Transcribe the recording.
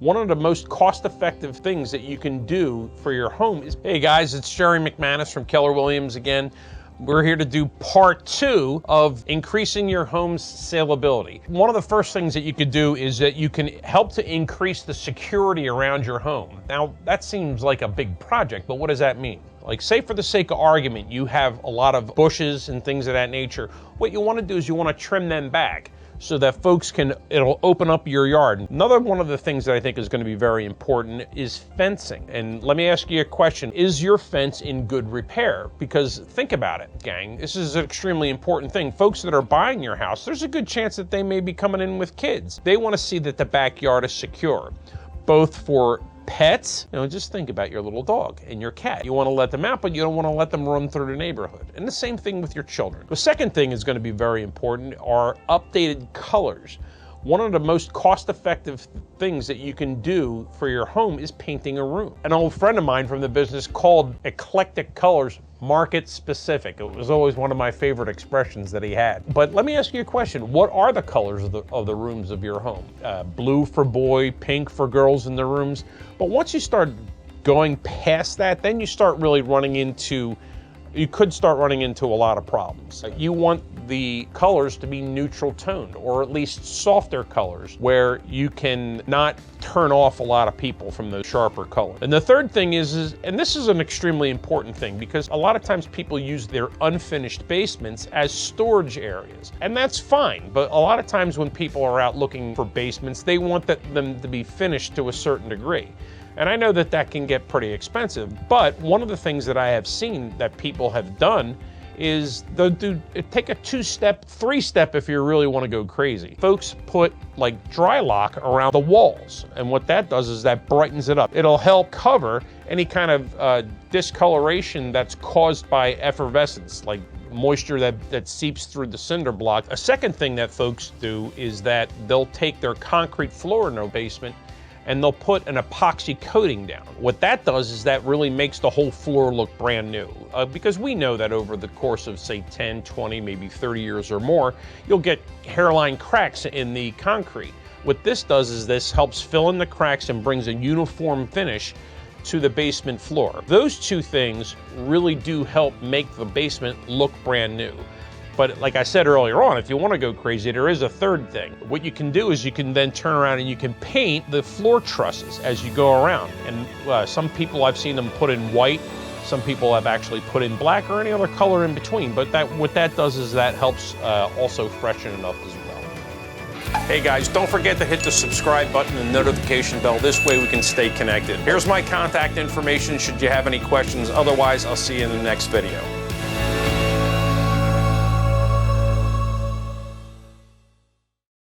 One of the most cost-effective things that you can do for your home is, hey guys, it's Jerry McManus from Keller Williams again. We're here to do part 2 of increasing your home's saleability. One of the first things that you could do is that you can help to increase the security around your home. Now, that seems like a big project, but what does that mean? Like, say for the sake of argument, you have a lot of bushes and things of that nature. What you want to do is you want to trim them back so that folks it'll open up your yard. Another one of the things that I think is going to be very important is fencing. And let me ask you a question. Is your fence in good repair? Because think about it, gang. This is an extremely important thing. Folks that are buying your house, there's a good chance that they may be coming in with kids. They want to see that the backyard is secure, both for pets. Just think about your little dog and your cat. You want to let them out, but you don't want to let them run through the neighborhood. And the same thing with your children. The second thing is going to be very important are updated colors. One of the most cost-effective things that you can do for your home is painting a room. An old friend of mine from the business called eclectic colors market specific. It was always one of my favorite expressions that he had. But let me ask you a question. What are the colors of the rooms of your home? Blue for boy, pink for girls in the rooms. But once you start going past that, then you could start running into a lot of problems. You want the colors to be neutral toned, or at least softer colors, where you can not turn off a lot of people from those sharper colors. And the third thing is, and this is an extremely important thing, because a lot of times people use their unfinished basements as storage areas. And that's fine, but a lot of times when people are out looking for basements, they want them to be finished to a certain degree. And I know that that can get pretty expensive, but one of the things that I have seen that people have done is they'll take a 2-step, 3-step if you really want to go crazy. Folks put like dry lock around the walls, and what that does is that brightens it up. It'll help cover any kind of discoloration that's caused by effervescence, like moisture that seeps through the cinder block. A second thing that folks do is that they'll take their concrete floor in their basement and they'll put an epoxy coating down. What that does is that really makes the whole floor look brand new. Because we know that over the course of, say, 10, 20, maybe 30 years or more, you'll get hairline cracks in the concrete. What this does is this helps fill in the cracks and brings a uniform finish to the basement floor. Those two things really do help make the basement look brand new. But like I said earlier on, if you want to go crazy, there is a third thing. What you can do is you can then turn around and you can paint the floor trusses as you go around. And some people, I've seen them put in white. Some people have actually put in black or any other color in between. But what that does is that helps also freshen it up as well. Hey guys, don't forget to hit the subscribe button and notification bell. This way we can stay connected. Here's my contact information should you have any questions. Otherwise, I'll see you in the next video.